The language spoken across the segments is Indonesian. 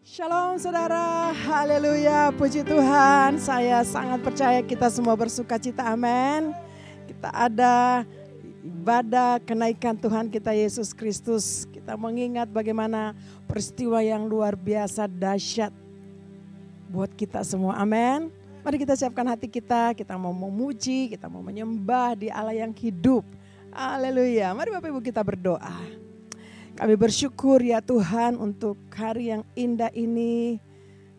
Shalom saudara, haleluya, puji Tuhan. Saya sangat percaya kita semua bersuka cita, amin. Kita ada ibadah kenaikan Tuhan kita Yesus Kristus. Kita mengingat bagaimana peristiwa yang luar biasa dahsyat buat kita semua, amin. Mari kita siapkan hati kita mau memuji, kita mau menyembah di Allah yang hidup. Haleluya, mari Bapak Ibu kita berdoa. Kami bersyukur ya Tuhan untuk hari yang indah ini,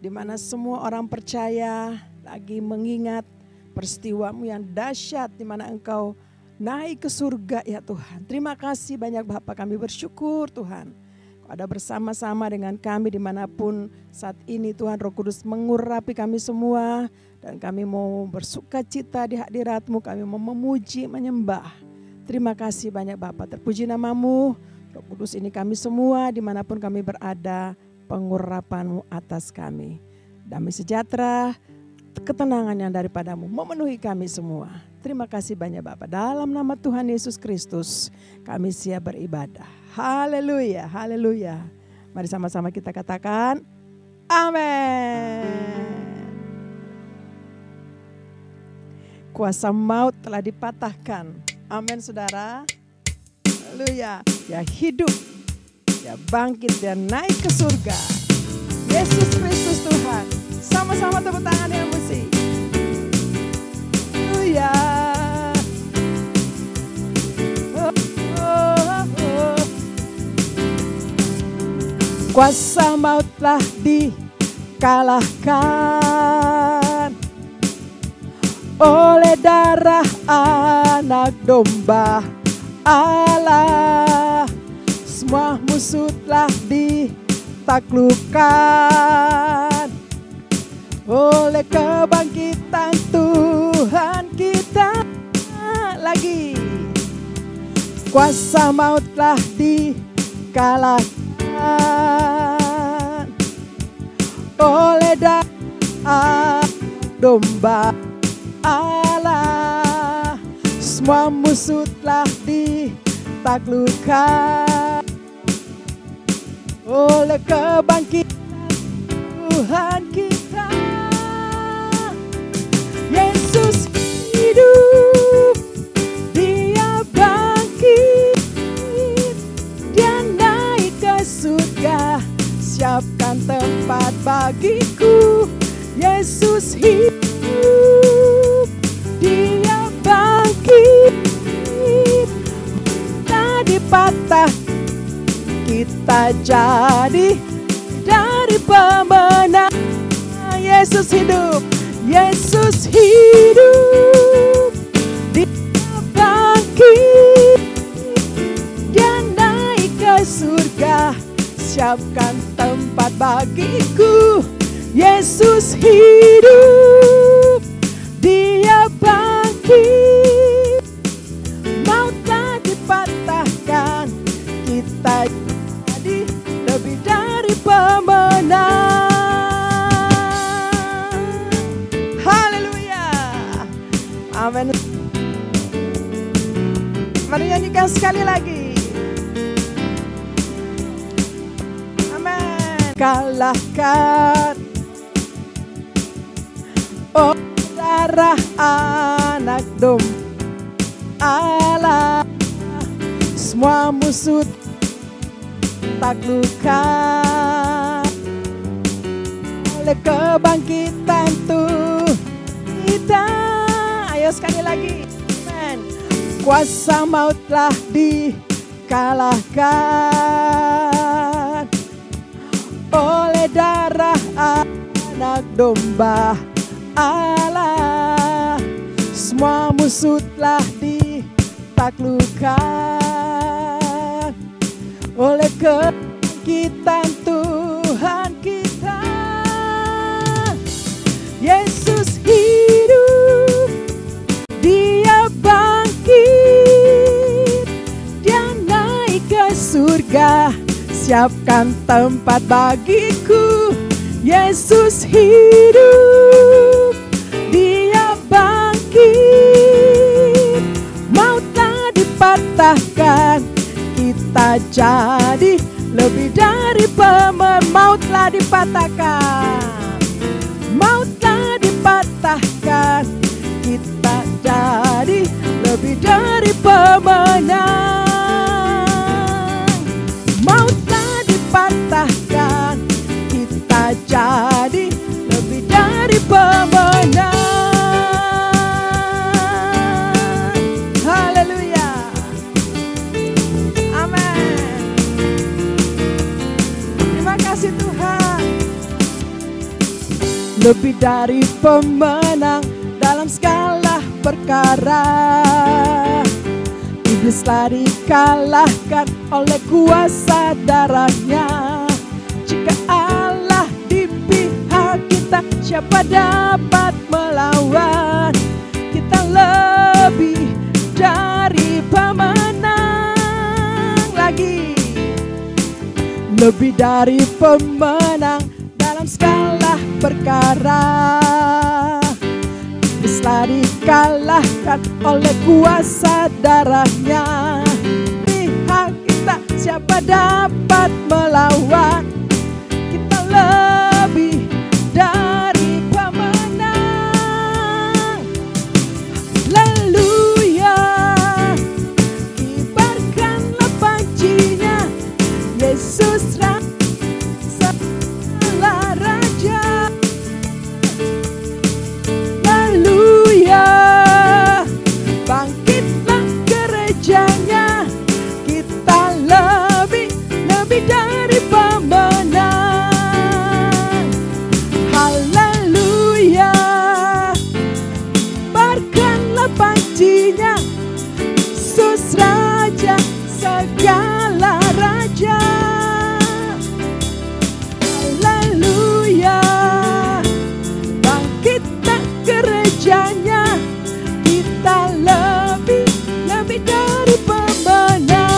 di mana semua orang percaya lagi mengingat peristiwa-Mu yang dahsyat, di mana Engkau naik ke surga ya Tuhan. Terima kasih banyak Bapa, kami bersyukur Tuhan. Kau ada bersama-sama dengan kami dimanapun saat ini Tuhan. Roh Kudus mengurapi kami semua, dan kami mau bersuka cita di hadirat-Mu, kami mau memuji, menyembah. Terima kasih banyak Bapa, terpuji nama-Mu. Roh Kudus ini kami semua dimanapun kami berada, pengurapan-Mu atas kami. Damai sejahtera, ketenangan yang daripada-Mu memenuhi kami semua. Terima kasih banyak Bapa. Dalam nama Tuhan Yesus Kristus kami siap beribadah. Haleluya, haleluya. Mari sama-sama kita katakan amin. Kuasa maut telah dipatahkan. Amin saudara. Haleluya, dia hidup, dia bangkit, dia naik ke surga. Yesus Kristus Tuhan. Sama-sama tepuk tangan yang musik. Haleluya. Oh, oh, oh. Kuasa maut telah dikalahkan oleh darah anak domba Allah. Semua musuh telah ditaklukkan oleh kebangkitan Tuhan kita. Lagi kuasa maut telah dikalahkan oleh darah domba Allah. Semua musuh telah ditaklukkan oleh kebangkitan Tuhan kita. Yesus hidup, dia bangkit, dia naik ke surga. Siapkan tempat bagiku. Yesus hidup, dia bangkit, tak dipatah, kita jadi dari pemenang. Yesus hidup, Yesus hidup, dia bangkit, dia naik ke surga. Siapkan tempat bagiku. Yesus hidup, dia bangkit, maut telah dipatahkan, kita jadi lebih dari pemenang. Haleluya, amin. Mari nyanyikan sekali lagi. Amin. Kalahkan oh darah anak domba Allah. Semua musuh taklukkan oleh kebangkitan Tuhan kita. Ayo sekali lagi. Amen. Kuasa maut telah dikalahkan oleh darah anak domba Allah. Semua musuh telah ditaklukkan oleh kebangkitan Tuhan kita. Yesus hidup, dia bangkit, dia naik ke surga. Siapkan tempat bagiku. Yesus hidup, dia bangkit, maut telah dipatahkan, kita jadi lebih dari mautlah dipatahkan, mautlah dipatahkan, kita jadi lebih dari pemenang. Mautlah dipatahkan, kita jadi lebih dari pemenang. Haleluya. Amin. Terima kasih Tuhan. Lebih dari pemenang dalam segala perkara. Iblislah dikalahkan oleh kuasa darahnya. Jika Allah di pihak kita, siapa dapat melawan? Kita lebih dari pemenang lagi. Lebih dari pemenang dalam segala perkara. Iblislah dikalahkan oleh kuasa darahnya. Pihak kita, siapa dapat melawan? Kita lebih dari pemenang. Haleluya. Kibarkanlah pancinya, Yesus Raja. Haleluya. Bangkitlah gerejanya, kita lebih dari pemenang. Haleluya. Kibarkanlah pancinya, Yesus Raja segala raja. Haleluya. Bangkitlah gerejanya, kita lebih dari pemenang.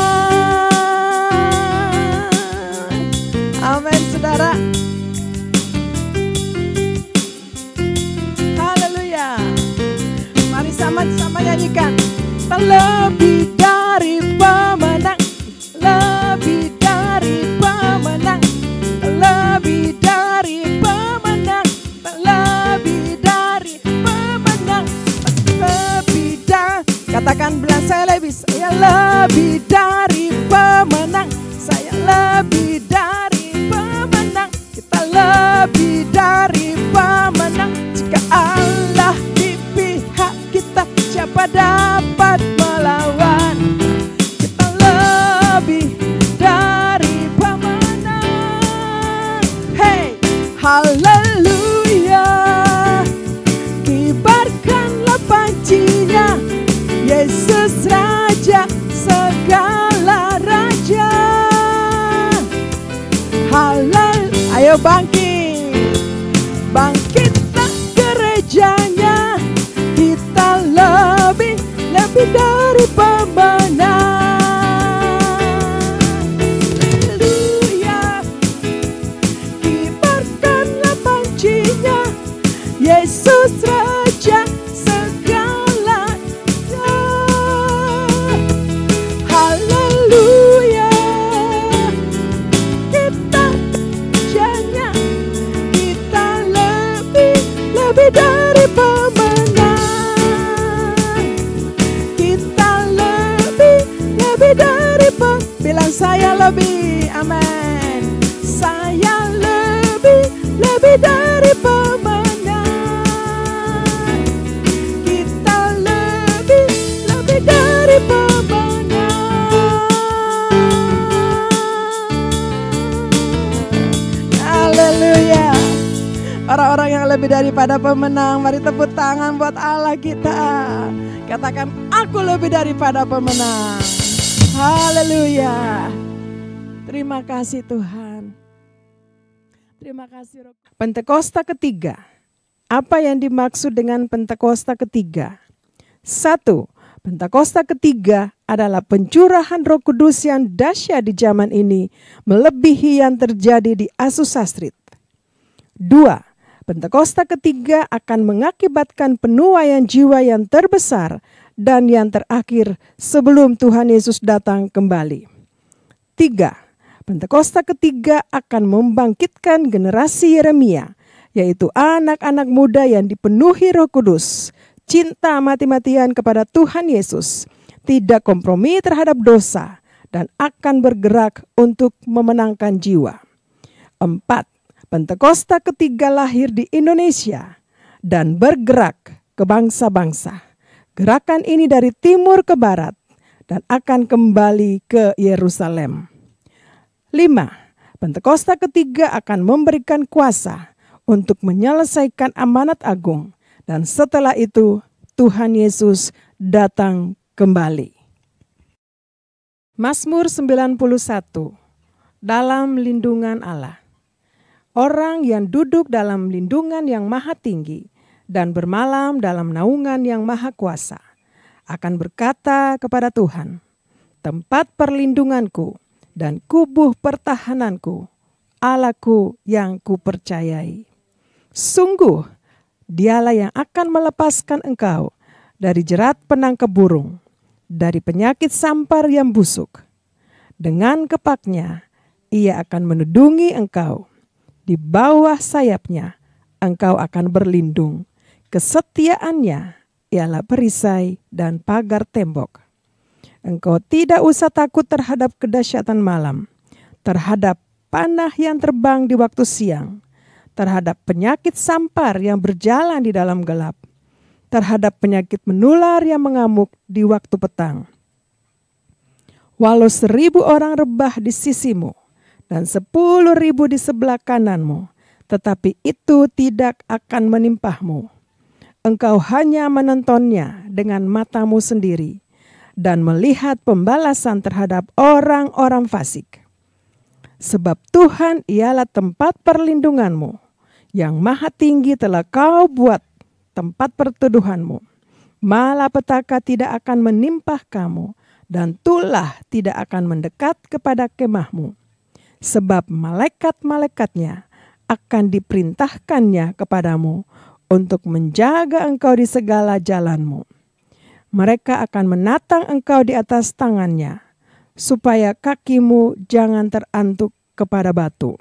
Amin saudara. Haleluya. Mari sama-sama nyanyikan. Lebih dari pemenang, lebih dari pemenang, lebih dari pemenang, lebih dari pemenang, lebih dari. Katakan bilang saya lebih dari pemenang, saya lebih dari pemenang, kita lebih dari pemenang. Jika Allah di pihak kita, siapa dapat melawan? Kita lebih dari pemenang. Hey, haleluya. Kibarkanlah pancinya, Yesus Raja segala raja. Haleluya. Ayo bangkit, bangkitlah gerejanya, kita lebih dari pemenang. Haleluya. Kibarkanlah pancinya, Yesus Raja segala raja. Haleluya. Kita rajanya, kita lebih dari pemenang. Kita lebih dari bilang saya lebih. Amin. Saya lebih dari pemenang. Kita lebih dari pemenang. Haleluya. Orang-orang yang lebih daripada pemenang, mari tepuk tangan buat Allah kita. Katakan, aku lebih daripada pemenang. Haleluya. Terima kasih Tuhan. Terima kasih. Pentakosta ketiga. Apa yang dimaksud dengan Pentakosta ketiga? 1. Pentakosta ketiga adalah pencurahan Roh Kudus yang dahsyat di zaman ini, melebihi yang terjadi di Azusa Street. 2. Pentakosta ketiga akan mengakibatkan penuaian jiwa yang terbesar dan yang terakhir sebelum Tuhan Yesus datang kembali. 3. Pentakosta ketiga akan membangkitkan generasi Yeremia, yaitu anak-anak muda yang dipenuhi Roh Kudus, cinta mati-matian kepada Tuhan Yesus, tidak kompromi terhadap dosa, dan akan bergerak untuk memenangkan jiwa. 4. Pentakosta ketiga lahir di Indonesia dan bergerak ke bangsa-bangsa. Gerakan ini dari timur ke barat dan akan kembali ke Yerusalem. 5. Pentakosta ketiga akan memberikan kuasa untuk menyelesaikan amanat agung, dan setelah itu Tuhan Yesus datang kembali. Mazmur 91. Dalam lindungan Allah. Orang yang duduk dalam lindungan yang maha tinggi dan bermalam dalam naungan yang maha kuasa akan berkata kepada Tuhan, tempat perlindunganku dan kubuh pertahananku, Allahku yang kupercayai. Sungguh, dialah yang akan melepaskan engkau dari jerat penangkap burung, dari penyakit sampar yang busuk. Dengan kepaknya, ia akan menudungi engkau. Di bawah sayapnya, engkau akan berlindung. Kesetiaannya ialah perisai dan pagar tembok. Engkau tidak usah takut terhadap kedahsyatan malam, terhadap panah yang terbang di waktu siang, terhadap penyakit sampar yang berjalan di dalam gelap, terhadap penyakit menular yang mengamuk di waktu petang. Walau 1.000 orang rebah di sisimu dan 10.000 di sebelah kananmu, tetapi itu tidak akan menimpahmu. Engkau hanya menontonnya dengan matamu sendiri dan melihat pembalasan terhadap orang-orang fasik. Sebab Tuhan ialah tempat perlindunganmu, yang maha tinggi telah kau buat tempat perteduhanmu. Malapetaka tidak akan menimpah kamu, dan tulah tidak akan mendekat kepada kemahmu. Sebab malaikat-malaikatnya akan diperintahkannya kepadamu untuk menjaga engkau di segala jalanmu. Mereka akan menatang engkau di atas tangannya, supaya kakimu jangan terantuk kepada batu.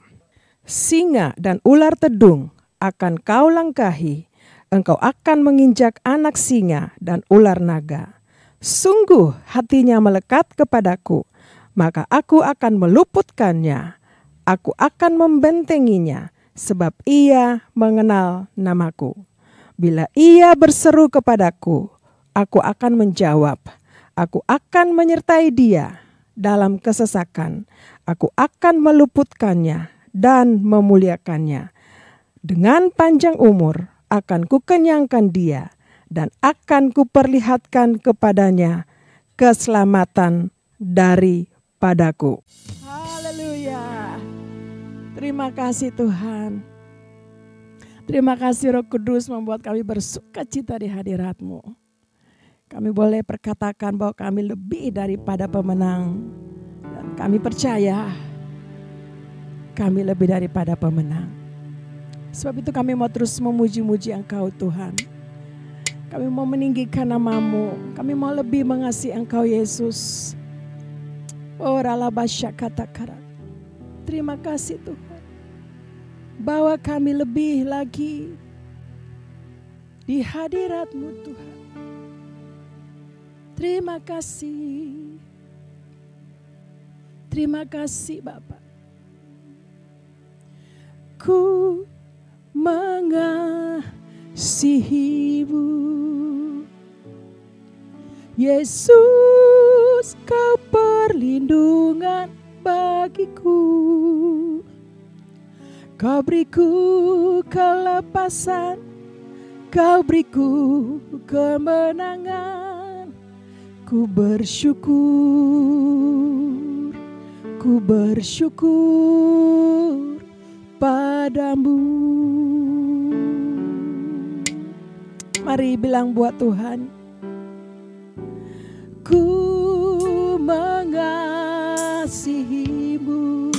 Singa dan ular tedung akan kau langkahi, engkau akan menginjak anak singa dan ular naga. Sungguh hatinya melekat kepadaku, maka aku akan meluputkannya. Aku akan membentenginya, sebab ia mengenal namaku. Bila ia berseru kepadaku, aku akan menjawab. Aku akan menyertai dia dalam kesesakan. Aku akan meluputkannya dan memuliakannya. Dengan panjang umur akan kukenyangkan dia dan akan kuperlihatkan kepadanya keselamatan daripadaku. Haleluya. Terima kasih Tuhan. Terima kasih Roh Kudus membuat kami bersukacita di hadirat-Mu. Kami boleh perkatakan bahwa kami lebih daripada pemenang. Dan kami percaya kami lebih daripada pemenang. Sebab itu kami mau terus memuji-muji Engkau Tuhan. Kami mau meninggikan nama-Mu. Kami mau lebih mengasihi Engkau Yesus. Oh ralabasya kata-kata. Terima kasih Tuhan. Bahwa kami lebih lagi di hadirat-Mu Tuhan. Terima kasih. Terima kasih Bapa. Ku mengasihi-Mu. Yesus, Kau perlindungan bagiku. Kau beriku kelepasan, Kau beriku kemenangan. Ku bersyukur padamu. Mari bilang buat Tuhan. Ku mengasihi-Mu.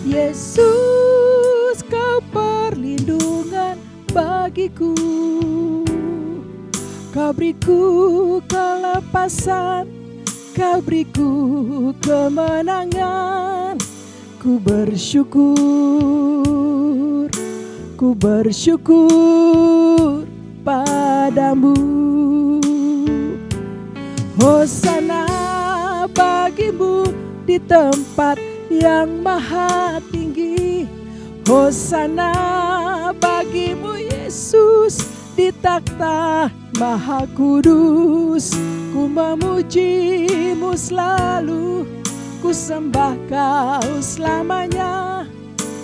Yesus, Kau perlindungan bagiku. Kau beriku kelepasan, Kau beriku kemenangan. Ku bersyukur, ku bersyukur padamu. Hosana bagimu di tempat yang maha tinggi. Hosana bagimu Yesus di takhta maha kudus. Ku memujimu selalu, ku sembah kau selamanya.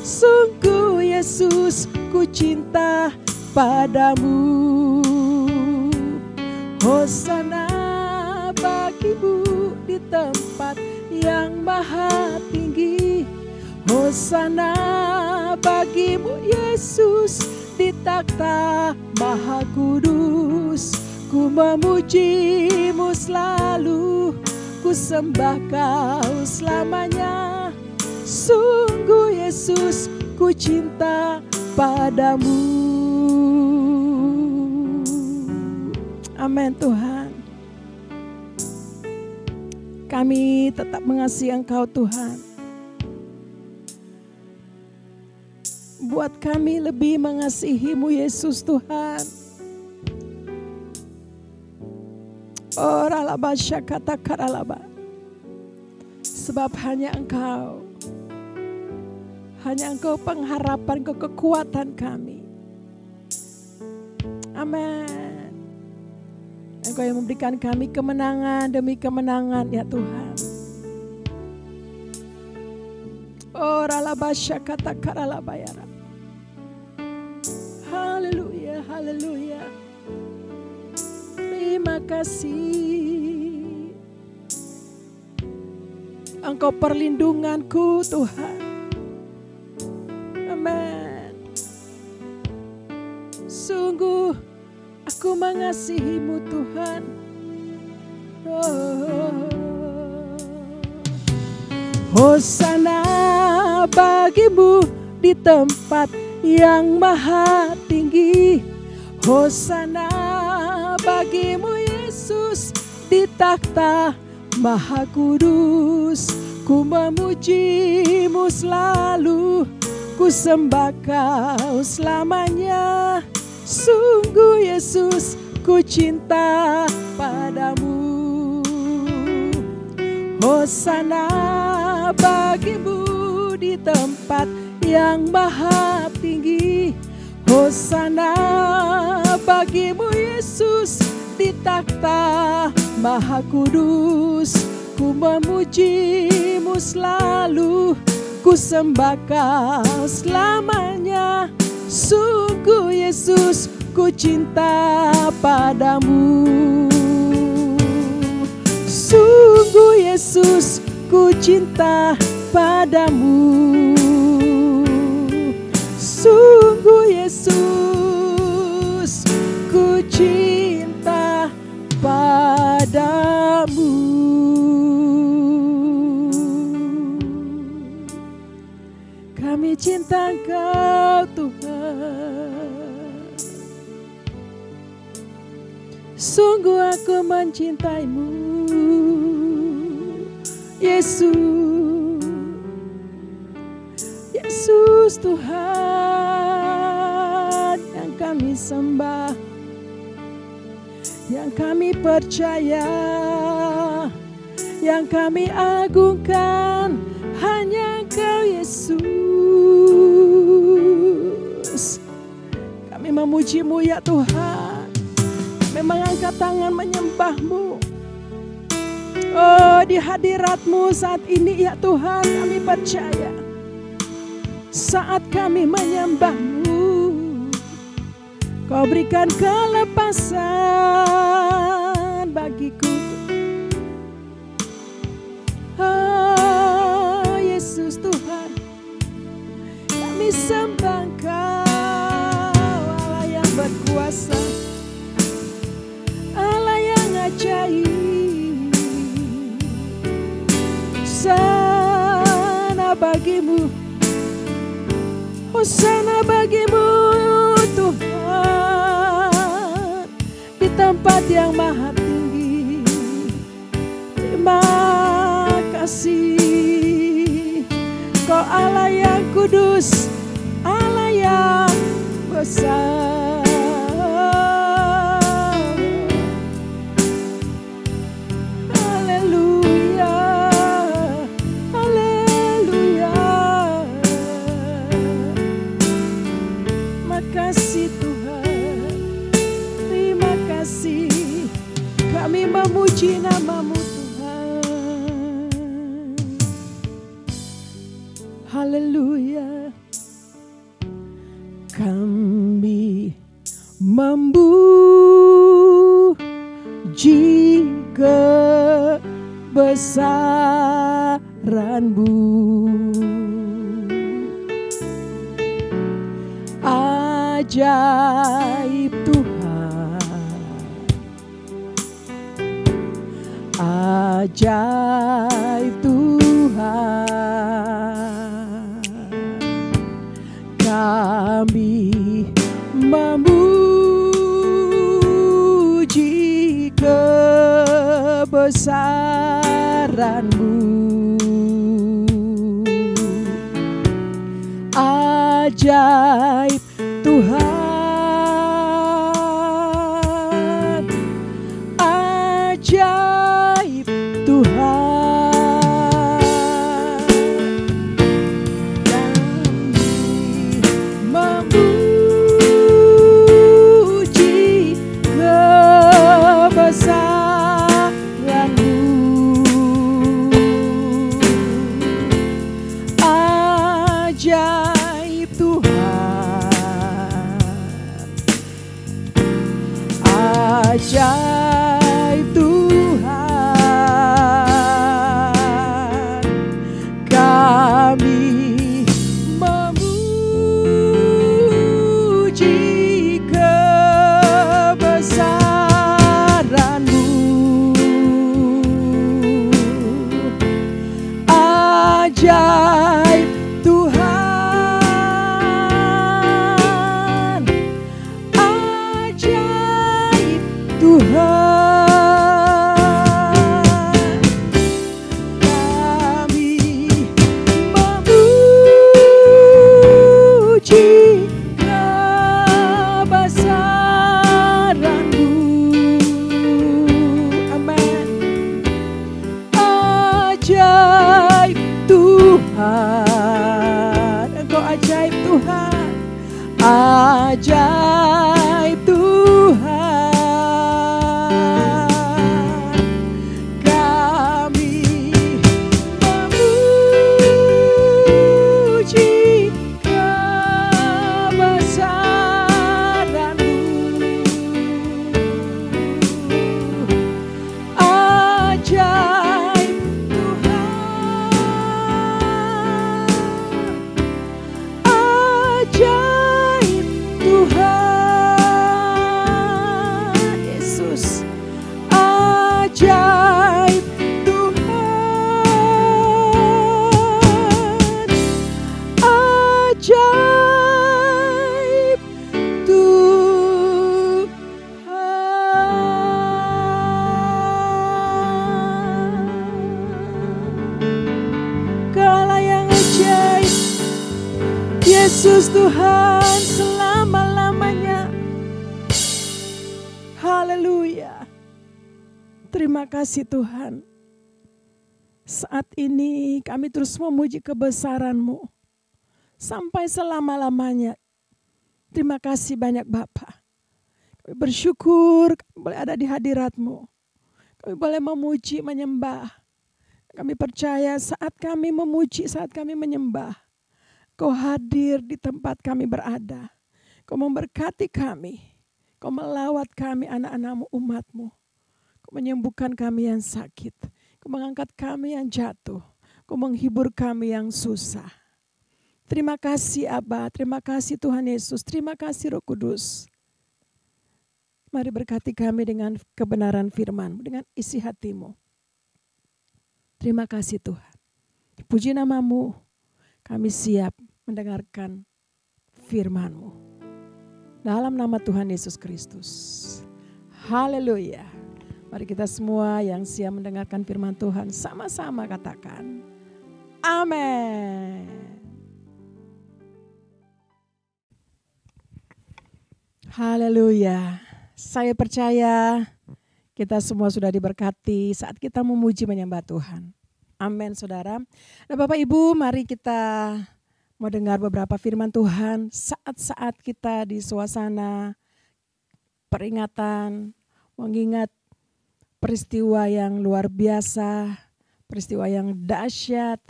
Sungguh Yesus ku cinta padamu. Hosana bagimu di tempat yang maha tinggi. Hosana bagimu Yesus di takhta maha kudus. Ku memujimu selalu, ku sembah kau selamanya. Sungguh Yesus ku cinta padamu. Amin Tuhan. Kami tetap mengasihi Engkau Tuhan. Buat kami lebih mengasihi-Mu Yesus Tuhan. Oralaba syakata karalaba. Sebab hanya Engkau pengharapan, kekuatan kami. Amin. Engkau yang memberikan kami kemenangan demi kemenangan ya Tuhan. Oralaba syakata karalaba ya Rab. Haleluya, haleluya. Terima kasih. Engkau perlindunganku Tuhan. Amin. Sungguh aku mengasihi-Mu Tuhan. Hosana bagimu di tempat yang maha tinggi. Hosana bagimu Yesus di takhta maha kudus. Ku memujimu selalu, ku sembah kau selamanya. Sungguh Yesus ku cinta padamu. Hosana bagimu di tempat yang maha tinggi. Hosana bagimu Yesus di takhta maha kudus. Ku memujimu selalu, ku sembah kau selamanya. Sungguh Yesus ku cinta padamu. Sungguh Yesus ku cinta padamu. Sungguh Yesus ku cinta padamu. Kami cinta Engkau Tuhan. Sungguh aku mencintaimu Yesus. Yesus Tuhan yang kami sembah, yang kami percaya, yang kami agungkan, hanya Engkau Yesus. Kami memuji-Mu ya Tuhan, kami mengangkat tangan menyembah-Mu. Oh, di hadirat-Mu saat ini ya Tuhan, kami percaya saat kami menyembah-Mu, Kau berikan kelepasan bagiku. Oh Yesus Tuhan, kami sembah Engkau, Allah yang berkuasa, Allah yang ajaib. Hosana bagimu, Hosana bagimu Tuhan, di tempat yang maha tinggi. Terima kasih. Kau Allah yang kudus, Allah yang besar. Haleluya, haleluya. Makasih Tuhan, terima kasih. Kami memuji nama-Mu Tuhan. Haleluya. Kami memuji kebesaran-Mu. Ajaib Tuhan, ajaib Tuhan. Kami memuji kebesaran-Mu. Ajaib Tuhan, ajaib Tuhan. Kami memuji kebesaran-Mu. Ajaib Tuhan, ajaib Tuhan. Kami memuji kebesaran-Mu. Ajaib Tuhan, ajaib Tuhan. Kami memuji kebesaran-Mu. Amin. Ajaib Tuhan, Engkau ajaib Tuhan, ajaib Tuhan. Kami memuji kebesaran-Mu. Ajaib Tuhan, ajaib Tuhan. Yesus, ajaib Tuhan, ajaib Tuhan. Kau Allah yang ajaib, Yesus Tuhan selama-lamanya. Haleluya. Terima kasih Tuhan. Saat ini kami terus memuji kebesaran-Mu sampai selama-lamanya. Terima kasih banyak Bapa. Kami bersyukur kami boleh ada di hadirat-Mu. Kami boleh memuji, menyembah. Kami percaya saat kami memuji, saat kami menyembah, Kau hadir di tempat kami berada. Kau memberkati kami. Kau melawat kami anak-anak-Mu, umat-Mu. Kau menyembuhkan kami yang sakit. Kau mengangkat kami yang jatuh. Kau menghibur kami yang susah. Terima kasih Aba, terima kasih Tuhan Yesus, terima kasih Roh Kudus. Mari berkati kami dengan kebenaran firman-Mu, dengan isi hati-Mu. Terima kasih Tuhan. Puji nama-Mu, kami siap mendengarkan firman-Mu. Dalam nama Tuhan Yesus Kristus. Haleluya. Mari kita semua yang siap mendengarkan firman Tuhan sama-sama katakan, amin. Haleluya. Saya percaya kita semua sudah diberkati saat kita memuji menyembah Tuhan. Amin, saudara. Nah, Bapak Ibu, mari kita mau dengar beberapa firman Tuhan saat-saat kita di suasana peringatan, mengingat peristiwa yang luar biasa, peristiwa yang dahsyat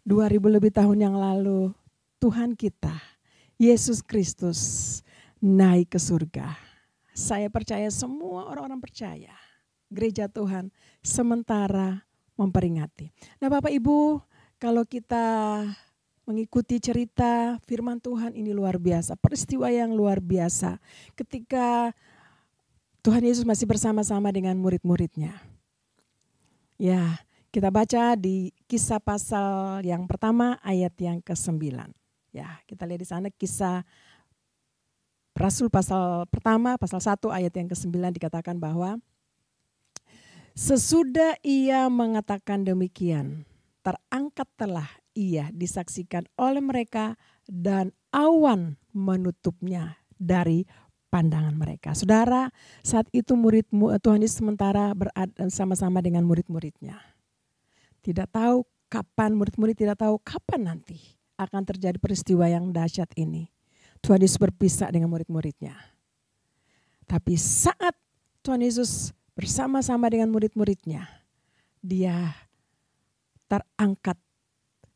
2000 lebih tahun yang lalu. Tuhan kita, Yesus Kristus, naik ke surga. Saya percaya semua orang-orang percaya, gereja Tuhan sementara memperingati. Nah Bapak Ibu, kalau kita mengikuti cerita firman Tuhan ini luar biasa, peristiwa yang luar biasa ketika Tuhan Yesus masih bersama-sama dengan murid-muridnya. Ya, kita baca di Kisah pasal yang pertama ayat yang ke-9. Ya, kita lihat di sana Kisah Rasul pasal pertama, pasal 1 ayat yang ke-9 dikatakan bahwa sesudah ia mengatakan demikian, terangkatlah ia disaksikan oleh mereka dan awan menutupnya dari pandangan mereka. Saudara, saat itu Tuhan Yesus sementara berada sama-sama dengan murid-muridnya. Tidak tahu kapan, murid-murid tidak tahu kapan nanti akan terjadi peristiwa yang dahsyat ini. Tuhan Yesus berpisah dengan murid-muridnya. Tapi saat Tuhan Yesus bersama-sama dengan murid-muridnya, dia terangkat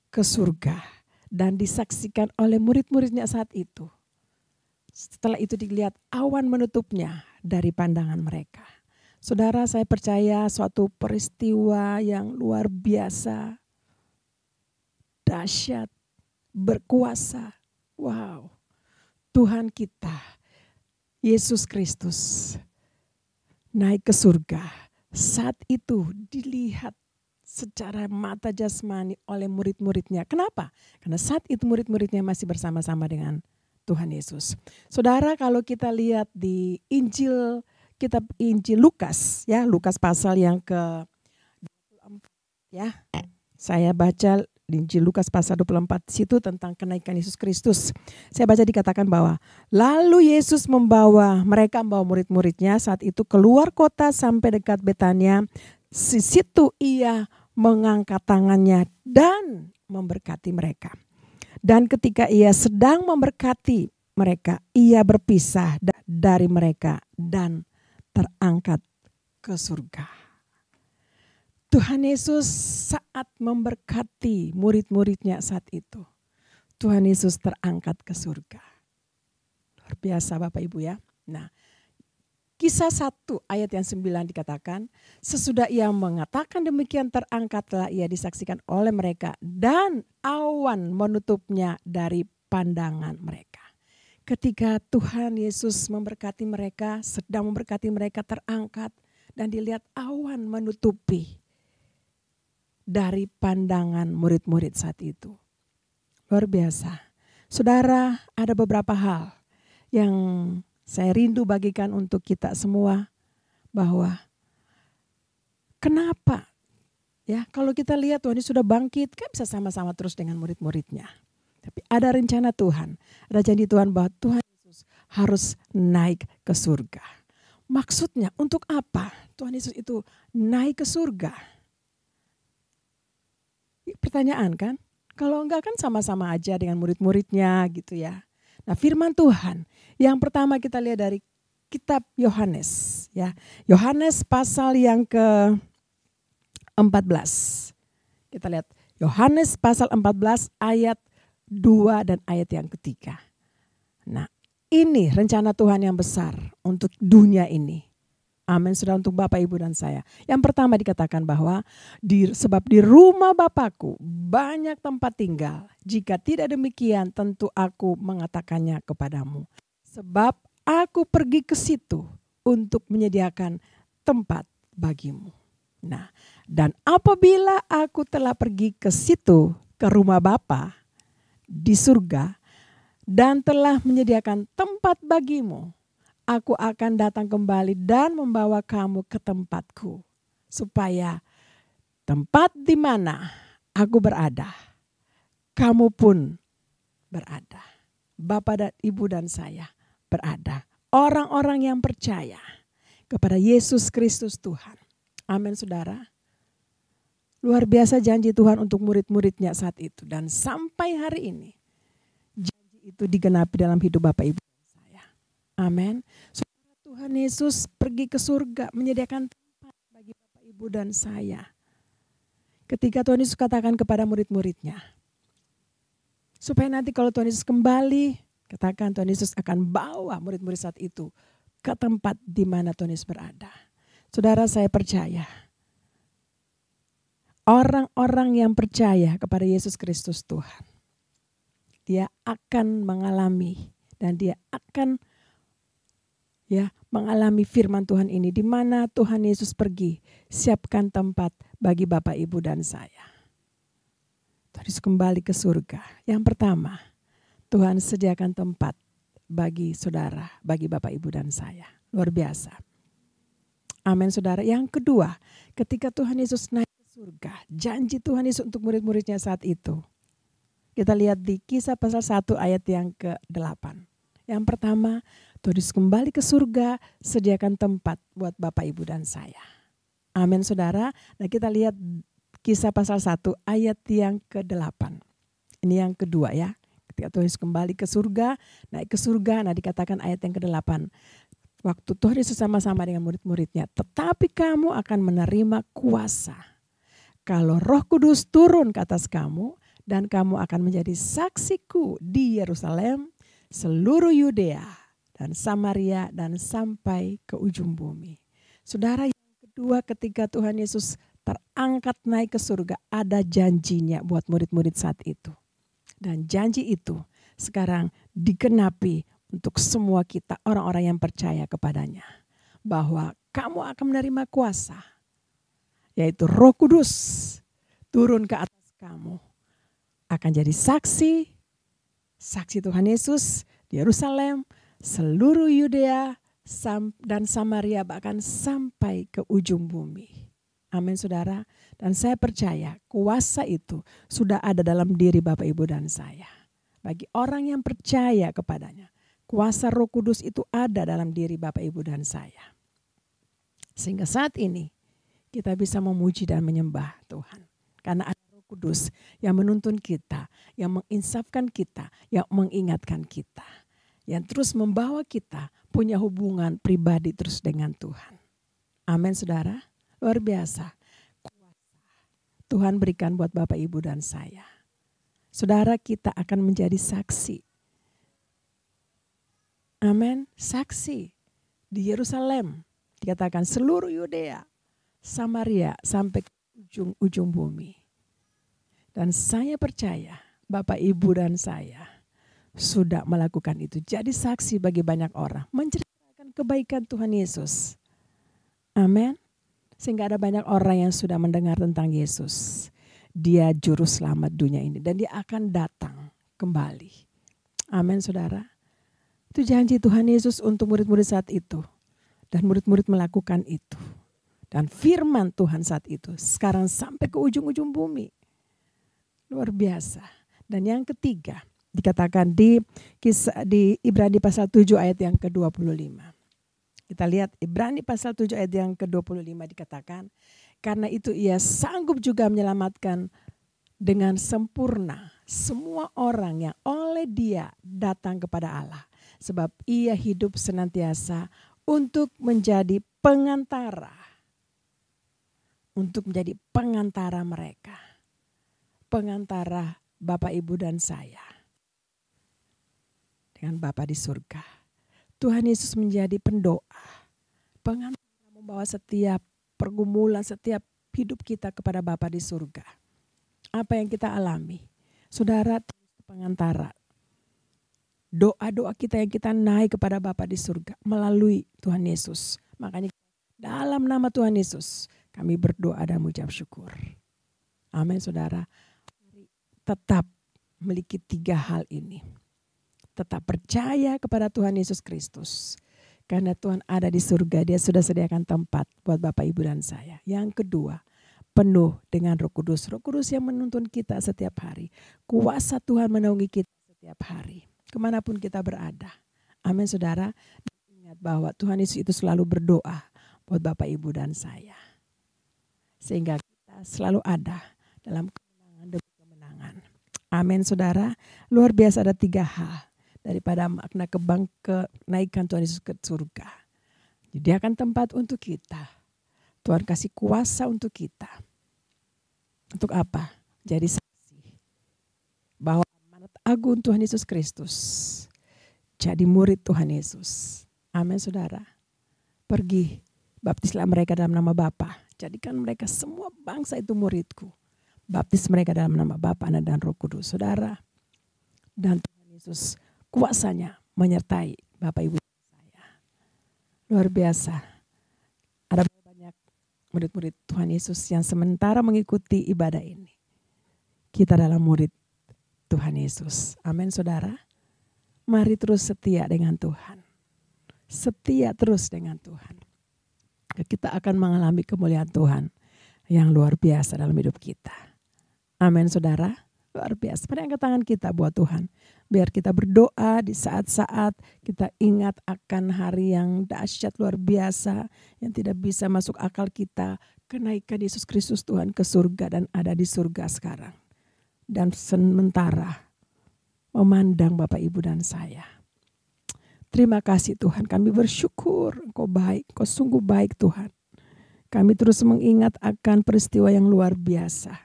ke surga dan disaksikan oleh murid-muridnya saat itu. Setelah itu dilihat awan menutupnya dari pandangan mereka. Saudara, saya percaya suatu peristiwa yang luar biasa, dahsyat, berkuasa. Wow, Tuhan kita, Yesus Kristus, naik ke surga. Saat itu dilihat secara mata jasmani oleh murid-muridnya. Kenapa? Karena saat itu murid-muridnya masih bersama-sama dengan Tuhan Yesus. Saudara, kalau kita lihat di kitab Injil Lukas, ya, Lukas pasal yang ke-24, ya. Saya baca di Injil Lukas pasal 24 situ tentang kenaikan Yesus Kristus. Saya baca dikatakan bahwa lalu Yesus membawa murid-muridnya saat itu keluar kota sampai dekat Betania. Di situ ia mengangkat tangannya dan memberkati mereka. Dan ketika ia sedang memberkati mereka, ia berpisah dari mereka dan terangkat ke surga. Tuhan Yesus saat memberkati murid-muridnya saat itu, Tuhan Yesus terangkat ke surga. Luar biasa Bapak Ibu ya. Nah, Kisah 1 ayat yang 9 dikatakan, sesudah ia mengatakan demikian terangkatlah ia disaksikan oleh mereka dan awan menutupnya dari pandangan mereka. Ketika Tuhan Yesus memberkati mereka, sedang memberkati mereka terangkat dan dilihat awan menutupi dari pandangan murid-murid saat itu. Luar biasa. Saudara, ada beberapa hal yang saya rindu bagikan untuk kita semua, bahwa kenapa ya kalau kita lihat Tuhan Yesus sudah bangkit kan bisa sama-sama terus dengan murid-muridnya. Tapi ada rencana Tuhan, ada janji Tuhan bahwa Tuhan Yesus harus naik ke surga. Maksudnya untuk apa Tuhan Yesus itu naik ke surga? Pertanyaan kan? Kalau enggak kan sama-sama aja dengan murid-muridnya gitu ya. Nah, firman Tuhan yang pertama kita lihat dari kitab Yohanes, ya. Yohanes pasal yang ke-14. Kita lihat Yohanes pasal 14 ayat 2 dan ayat yang ketiga. Nah, ini rencana Tuhan yang besar untuk dunia ini. Amin, sudah untuk Bapak, Ibu, dan saya. Yang pertama dikatakan bahwa sebab di rumah Bapakku banyak tempat tinggal. Jika tidak demikian tentu aku mengatakannya kepadamu. Sebab aku pergi ke situ untuk menyediakan tempat bagimu. Nah, dan apabila aku telah pergi ke situ, ke rumah Bapa di surga, dan telah menyediakan tempat bagimu, aku akan datang kembali dan membawa kamu ke tempatku. Supaya tempat di mana aku berada, kamu pun berada. Bapak dan Ibu dan saya berada. Orang-orang yang percaya kepada Yesus Kristus Tuhan. Amin saudara. Luar biasa janji Tuhan untuk murid-muridnya saat itu. Dan sampai hari ini janji itu digenapi dalam hidup Bapak Ibu dan saya. Amin. Saudara, Tuhan Yesus pergi ke surga menyediakan tempat bagi Bapak Ibu dan saya. Ketika Tuhan Yesus katakan kepada murid-muridnya, supaya nanti kalau Tuhan Yesus kembali, katakan Tuhan Yesus akan bawa murid-murid saat itu ke tempat di mana Tuhan Yesus berada. Saudara, saya percaya orang-orang yang percaya kepada Yesus Kristus Tuhan, dia akan mengalami dan dia akan mengalami firman Tuhan ini, di mana Tuhan Yesus pergi, siapkan tempat bagi Bapak Ibu dan saya. Terus kembali ke surga. Yang pertama, Tuhan sediakan tempat bagi saudara, bagi Bapak Ibu dan saya. Luar biasa. Amin saudara. Yang kedua, ketika Tuhan Yesus naik ke surga, janji Tuhan Yesus untuk murid-muridnya saat itu. Kita lihat di Kisah pasal 1 ayat yang ke-8. Yang pertama, Tuhan Yesus kembali ke surga, sediakan tempat buat Bapak Ibu dan saya. Amin saudara. Nah kita lihat Kisah pasal 1 ayat yang ke-8. Ini yang kedua ya. Ketika Tuhan Yesus kembali ke surga, naik ke surga, nah dikatakan ayat yang ke-8. Waktu Tuhan Yesus sama-sama dengan murid-muridnya, tetapi kamu akan menerima kuasa kalau Roh Kudus turun ke atas kamu, dan kamu akan menjadi saksiku di Yerusalem, seluruh Yudea dan Samaria dan sampai ke ujung bumi. Saudara, yang kedua ketika Tuhan Yesus terangkat naik ke surga, ada janjinya buat murid-murid saat itu. Dan janji itu sekarang digenapi untuk semua kita, orang-orang yang percaya kepadanya. Bahwa kamu akan menerima kuasa, yaitu Roh Kudus turun ke atas kamu. Akan jadi saksi Tuhan Yesus di Yerusalem, seluruh Yudea dan Samaria, bahkan sampai ke ujung bumi. Amin saudara. Dan saya percaya kuasa itu sudah ada dalam diri Bapak Ibu dan saya. Bagi orang yang percaya kepadanya, kuasa Roh Kudus itu ada dalam diri Bapak Ibu dan saya. Sehingga saat ini kita bisa memuji dan menyembah Tuhan. Karena ada Roh Kudus yang menuntun kita, yang menginsafkan kita, yang mengingatkan kita. Yang terus membawa kita punya hubungan pribadi terus dengan Tuhan. Amin saudara. Luar biasa. Tuhan berikan buat Bapak Ibu dan saya. Saudara, kita akan menjadi saksi. Amin. Saksi di Yerusalem. Dikatakan seluruh Yudea, Samaria sampai ke ujung bumi. Dan saya percaya Bapak Ibu dan saya sudah melakukan itu. Jadi saksi bagi banyak orang. Menceritakan kebaikan Tuhan Yesus. Amin. Sehingga ada banyak orang yang sudah mendengar tentang Yesus. Dia juru selamat dunia ini. Dan dia akan datang kembali. Amin saudara. Itu janji Tuhan Yesus untuk murid-murid saat itu. Dan murid-murid melakukan itu. Dan firman Tuhan saat itu sekarang sampai ke ujung-ujung bumi. Luar biasa. Dan yang ketiga dikatakan di Ibrani pasal 7 ayat yang ke-25. Kita lihat Ibrani pasal 7 ayat yang ke-25 dikatakan, karena itu ia sanggup juga menyelamatkan dengan sempurna semua orang yang oleh dia datang kepada Allah. Sebab ia hidup senantiasa untuk menjadi pengantara. Untuk menjadi pengantara mereka. Pengantara Bapak Ibu dan saya. Dengan Bapa di surga. Tuhan Yesus menjadi pendoa, pengantara membawa setiap pergumulan, setiap hidup kita kepada Bapa di surga. Apa yang kita alami, saudara, pengantara. Doa-doa kita yang kita naik kepada Bapa di surga melalui Tuhan Yesus. Makanya dalam nama Tuhan Yesus kami berdoa dan mengucap syukur. Amin saudara. Tetap memiliki 3 hal ini. Tetap percaya kepada Tuhan Yesus Kristus. Karena Tuhan ada di surga, Dia sudah sediakan tempat buat Bapak, Ibu, dan saya. Yang kedua, penuh dengan Roh Kudus. Roh Kudus yang menuntun kita setiap hari. Kuasa Tuhan menaungi kita setiap hari. Kemanapun kita berada. Amin, saudara. Ingat bahwa Tuhan Yesus itu selalu berdoa buat Bapak, Ibu, dan saya. Sehingga kita selalu ada dalam kemenangan demi kemenangan. Amin, saudara. Luar biasa, ada 3 hal daripada makna kenaikan Tuhan Yesus ke surga. Disediakan tempat untuk kita. Tuhan kasih kuasa untuk kita. Untuk apa? Jadi saksi bahwa amanat agung Tuhan Yesus Kristus. Jadi murid Tuhan Yesus. Amin, saudara. Pergi, baptislah mereka dalam nama Bapa. Jadikan mereka semua bangsa itu muridku. Baptis mereka dalam nama Bapa, Anak, dan Roh Kudus. Saudara, dan Tuhan Yesus kuasanya menyertai Bapak, Ibu, saya. Luar biasa. Ada banyak murid-murid Tuhan Yesus yang sementara mengikuti ibadah ini. Kita adalah murid Tuhan Yesus. Amin, saudara. Mari terus setia dengan Tuhan. Setia terus dengan Tuhan. Kita akan mengalami kemuliaan Tuhan yang luar biasa dalam hidup kita. Amin, saudara. Luar biasa. Pada angkat tangan kita buat Tuhan. Biar kita berdoa di saat-saat kita ingat akan hari yang dahsyat luar biasa. Yang tidak bisa masuk akal kita. Kenaikan Yesus Kristus Tuhan ke surga dan ada di surga sekarang. Dan sementara memandang Bapak, Ibu, dan saya. Terima kasih Tuhan, kami bersyukur Engkau baik, Engkau sungguh baik Tuhan. Kami terus mengingat akan peristiwa yang luar biasa.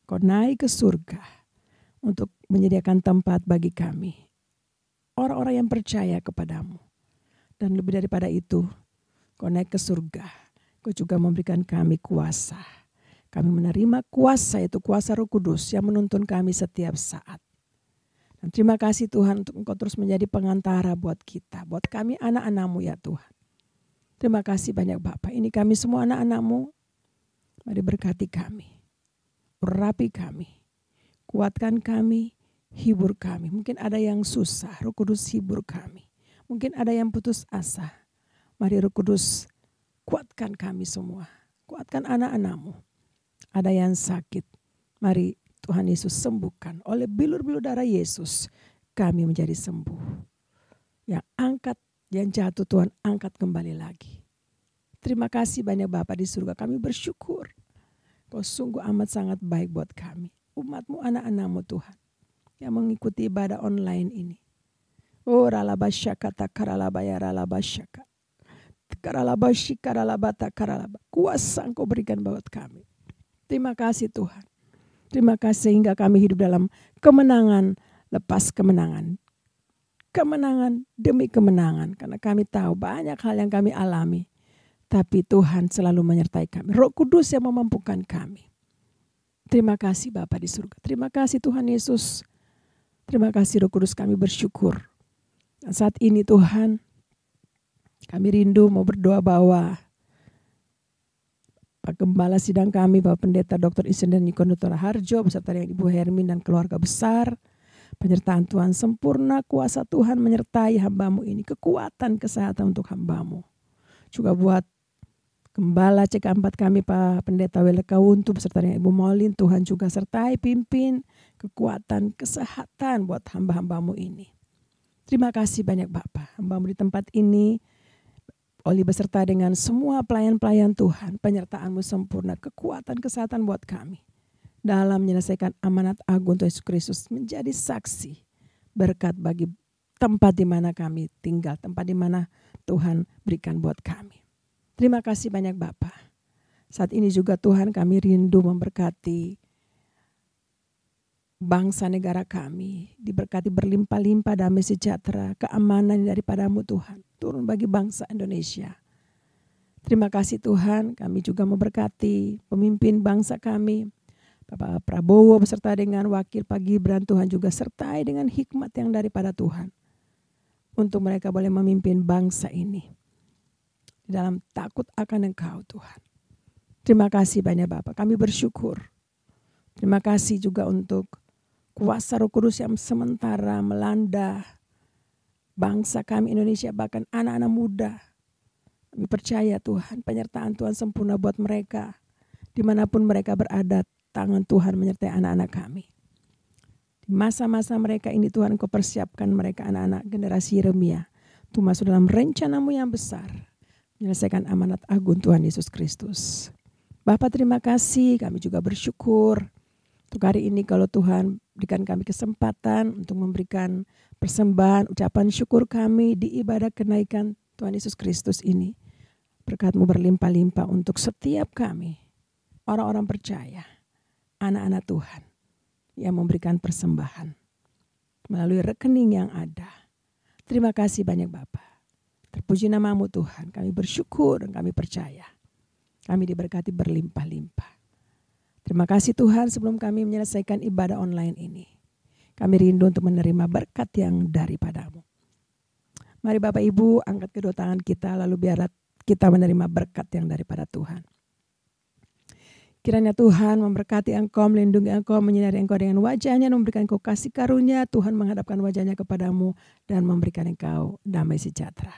Kau naik ke surga untuk menyediakan tempat bagi kami. Orang-orang yang percaya kepadamu. Dan lebih daripada itu, Kau naik ke surga. Kau juga memberikan kami kuasa. Kami menerima kuasa, itu kuasa Roh Kudus yang menuntun kami setiap saat. Dan terima kasih Tuhan untuk Engkau terus menjadi pengantara buat kita. Buat kami anak-anak-Mu ya Tuhan. Terima kasih banyak Bapak. Ini kami semua anak-anak-Mu. Mari berkati kami. Urapi kami, kuatkan kami, hibur kami. Mungkin ada yang susah, Roh Kudus hibur kami. Mungkin ada yang putus asa. Mari Roh Kudus kuatkan kami semua. Kuatkan anak-anak-Mu. Ada yang sakit, mari Tuhan Yesus sembuhkan. Oleh bilur-bilur darah Yesus, kami menjadi sembuh. Yang angkat, yang jatuh Tuhan angkat kembali lagi. Terima kasih banyak Bapa di surga, kami bersyukur. Kau sungguh amat sangat baik buat kami. Umat-Mu, anak-anak-Mu Tuhan. Yang mengikuti ibadah online ini. Oh ralabasyaka takaralabaya ralabasyaka. Karalabasyika ralabata karalaba. Kuasa Engkau berikan buat kami. Terima kasih Tuhan. Terima kasih sehingga kami hidup dalam kemenangan lepas kemenangan. Kemenangan demi kemenangan. Karena kami tahu banyak hal yang kami alami. Tapi Tuhan selalu menyertai kami. Roh Kudus yang memampukan kami. Terima kasih Bapa di surga. Terima kasih Tuhan Yesus. Terima kasih Roh Kudus, kami bersyukur. Dan saat ini Tuhan, kami rindu mau berdoa bahwa Pak Gembala sidang kami, Bapak Pendeta Dr. Insiden Nikonotora Harjo, beserta dengan Ibu Hermin dan keluarga besar. Penyertaan Tuhan sempurna, kuasa Tuhan menyertai hamba-Mu ini. Kekuatan, kesehatan untuk hamba-Mu. Juga buat Gembala CK4 kami Pak Pendeta Wele Kawuntu beserta dengan Ibu Molin, Tuhan juga sertai pimpin kekuatan kesehatan buat hamba-hamba-Mu ini. Terima kasih banyak Bapak, hamba-Mu di tempat ini, Oli beserta dengan semua pelayan-pelayan Tuhan, penyertaan-Mu sempurna, kekuatan kesehatan buat kami. Dalam menyelesaikan amanat agung Tuhan Yesus Kristus menjadi saksi, berkat bagi tempat di mana kami tinggal, tempat di mana Tuhan berikan buat kami. Terima kasih banyak Bapa. Saat ini juga Tuhan kami rindu memberkati bangsa negara kami. Diberkati berlimpah-limpah damai sejahtera, keamanan daripada-Mu Tuhan. Turun bagi bangsa Indonesia. Terima kasih Tuhan, kami juga memberkati pemimpin bangsa kami. Bapak Prabowo beserta dengan wakil Pak Gibran, Tuhan juga sertai dengan hikmat yang daripada Tuhan. Untuk mereka boleh memimpin bangsa ini. Dalam takut akan Engkau Tuhan. Terima kasih banyak Bapak, kami bersyukur. Terima kasih juga untuk kuasa Roh Kudus yang sementara melanda bangsa kami Indonesia, bahkan anak-anak muda. Kami percaya Tuhan, penyertaan Tuhan sempurna buat mereka. Dimanapun mereka berada, tangan Tuhan menyertai anak-anak kami. Di masa-masa mereka ini Tuhan, Engkau persiapkan mereka anak-anak generasi Yeremia. Untuk masuk dalam rencanamu yang besar. Menyelesaikan amanat agung Tuhan Yesus Kristus. Bapa, terima kasih, kami juga bersyukur. Untuk hari ini kalau Tuhan berikan kami kesempatan untuk memberikan persembahan, ucapan syukur kami di ibadah kenaikan Tuhan Yesus Kristus ini. Berkat-Mu berlimpah-limpah untuk setiap kami, orang-orang percaya, anak-anak Tuhan yang memberikan persembahan melalui rekening yang ada. Terima kasih banyak Bapa. Terpuji nama-Mu Tuhan, kami bersyukur dan kami percaya. Kami diberkati berlimpah-limpah. Terima kasih Tuhan, sebelum kami menyelesaikan ibadah online ini, kami rindu untuk menerima berkat yang daripada-Mu. Mari Bapak Ibu angkat kedua tangan kita, lalu biarlah kita menerima berkat yang daripada Tuhan. Kiranya Tuhan memberkati engkau, melindungi engkau, menyinari engkau dengan wajahnya, memberikan engkau kasih karunia. Tuhan menghadapkan wajahnya kepadamu dan memberikan engkau damai sejahtera.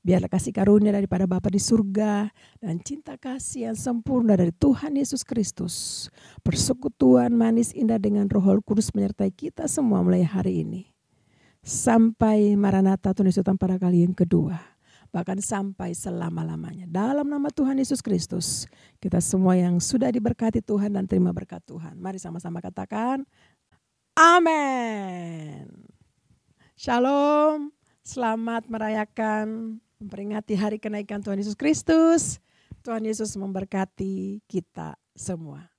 Biarlah kasih karunia daripada Bapa di surga dan cinta kasih yang sempurna dari Tuhan Yesus Kristus, persekutuan manis indah dengan Roh Kudus menyertai kita semua mulai hari ini. Sampai Maranatha, Tuhan Yesus datang pada kali yang kedua. Bahkan sampai selama-lamanya. Dalam nama Tuhan Yesus Kristus, kita semua yang sudah diberkati Tuhan dan terima berkat Tuhan. Mari sama-sama katakan, amin. Shalom, selamat merayakan, memperingati hari kenaikan Tuhan Yesus Kristus. Tuhan Yesus memberkati kita semua.